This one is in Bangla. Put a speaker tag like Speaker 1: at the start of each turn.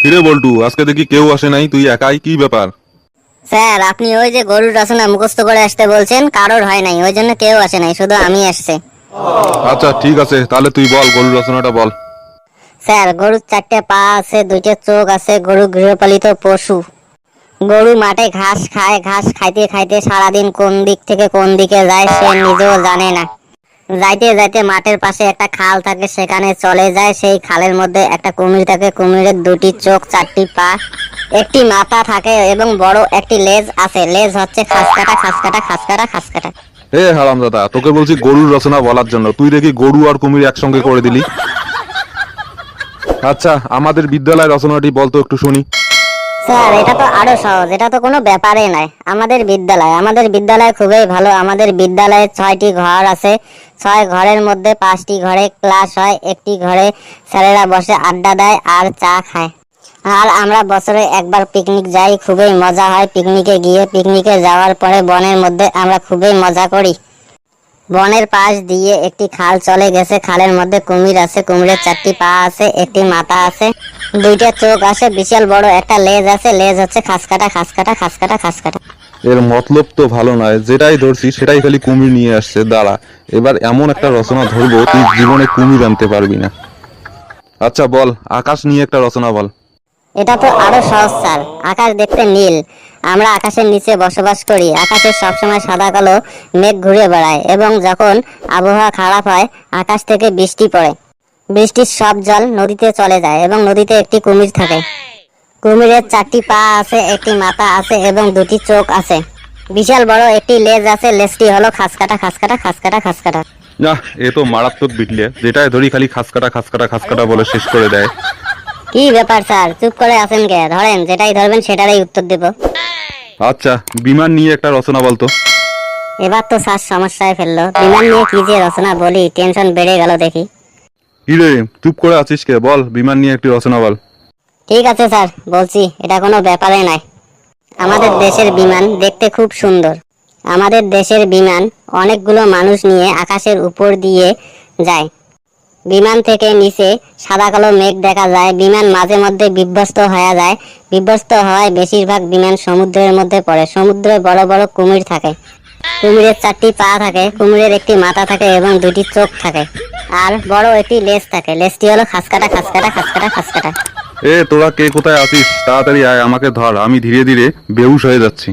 Speaker 1: কিরে বল্টু, আজকে দেখি কেউ আসে নাই, তুই একাই, কি ব্যাপার?
Speaker 2: স্যার, আপনি ওই যে গরুর রচনা মুখস্থ করে আসতে বলছেন, কারোর হয় নাই, ওই জন্য কেউ আসে নাই, শুধু আমি আসছে।
Speaker 1: আচ্ছা ঠিক আছে, তাহলে তুই বল, গরুর রচনাটা বল।
Speaker 2: স্যার, গরুর 4টে পা আছে, 2টে চোখ আছে, গরু গৃহপালিত পশু। গরু মাঠে ঘাস খায়, ঘাস খাইতে খাইতে সারাদিন কোন দিক থেকে কোন দিকে যায় সে নিজেও জানে না। যাইতে যাইতে মাঠের পাশে একটা খাল থাকে, সেখানে চলে যায়। সেই খালের মধ্যে একটা কুমির থাকে, কুমিরের 2টি চোখ, 4টি পা, একটি মাথা থাকে এবং বড় একটি লেজ আছে। লেজ হচ্ছে খাসকাটা খাসকাটা খাসকাটা খাসকাটা।
Speaker 1: এ হারামজাদা, তোকে বলছি গরুর রচনা বলার জন্য, তুই দেখি গরু আর কুমির একসঙ্গে করে দিলি। আচ্ছা, আমাদের বিদ্যালয়ের রচনাটি বলতো একটু শুনি।
Speaker 2: স্যার, এটা তো আরো সহজ, এটা তো কোনো ব্যাপারই নাই। আমাদের বিদ্যালয় খুবই ভালো। আমাদের বিদ্যালয়ে 6টি ঘর আছে। 6 ঘরের মধ্যে 5টি ঘরে ক্লাস হয়, একটি ঘরে স্যারেরা বসে আড্ডা দেয় আর চা খায়। আর আমরা বছরে একবার পিকনিক যাই, খুবই মজা হয় পিকনিকে যাওয়ার পরে বনের মধ্যে আমরা খুবই মজা করি। বনের পাশ দিয়ে একটি খাল চলে গেছে, খালের মধ্যে কুমির আছে, কুমিরের 4টি পা আছে, একটি মাথা আছে, 2টা চোখ আছে, বিশাল বড় একটা লেজ আছে। লেজ হচ্ছে খাসকাটা খাসকাটা খাসকাটা খাসকাটা।
Speaker 1: এর মতলব তো ভালো নয়, যেটাই ধরছি সেটাই খালি কুমির নিয়ে আসছে। দাঁড়া, এবার এমন একটা রচনা ধরবো তুই জীবনে কুমির আনতে পারবি না। আচ্ছা বল, আকাশ নিয়ে একটা রচনা বল।
Speaker 2: এটা তো আরো সহজ স্যার। আকাশ দেখতে নীল, আমরা আকাশের নিচে বসবাস করি। আকাশে সবসময় সাদা কালো মেঘ ঘুরে বেড়ায় এবং যখন আবহাওয়া খারাপ হয় আকাশ থেকে বৃষ্টি পড়ে। বৃষ্টির সব জল নদীতে চলে যায় এবং নদীতে একটি কুমির থাকে। কুমিরের 4টি পা আছে, একটি মাথা আছে এবং 2টি চোখ আছে। বিশাল বড় একটি লেজ আছে, লেজটি হলো খাসকাটা খাসকাটা খাসকাটা খাসকাটা।
Speaker 1: না, এ তো মারাত্মক বিটলে, যেটাই ধরি খালি খাসকাটা খাসকাটা খাসকাটা বলে শেষ করে দেয়।
Speaker 2: কি ব্যাপার স্যার, চুপ করে আছেন কে? ধরেন, যেটাই ধরবেন সেটারই উত্তর দেব।
Speaker 1: আচ্ছা, বিমান নিয়ে একটা রচনা বলতো।
Speaker 2: এবার তো স্যার সমস্যায় ফেললো। বিমান নিয়ে কি যে রচনা বলি, টেনশন বেড়ে গেল দেখি।
Speaker 1: কি রে, চুপ করে আছিস কে? বল, বিমান নিয়ে একটি রচনা বল।
Speaker 2: ঠিক আছে স্যার, বলছি, এটা কোনো ব্যাপারে নাই। আমাদের দেশের বিমান দেখতে খুব সুন্দর। আমাদের দেশের বিমান অনেকগুলো মানুষ নিয়ে আকাশের উপর দিয়ে যায়। বিমান থেকে নিচে সাদা কালো মেঘ দেখা যায়। বিমান মাঝে মধ্যে বিধ্বস্ত হয়ে যায়। বিধ্বস্ত হওয়ায় বেশিরভাগ বিমান সমুদ্রের মধ্যে পড়ে। সমুদ্রে বড় বড় কুমির থাকে। কুমিরের 4টি পা থাকে, কুমিরের একটি মাথা থাকে এবং 2টি চোখ থাকে, আর বড় একটি লেজ থাকে। লেজটি হলো খাসকাটা খাসকাটা খাসকাটা খাসকাটা।
Speaker 1: তোরা কে কোথায় আছিস? তাড়াতাড়ি আয়, আমাকে ধর, আমি ধীরে ধীরে বেহুশ হয়ে যাচ্ছি।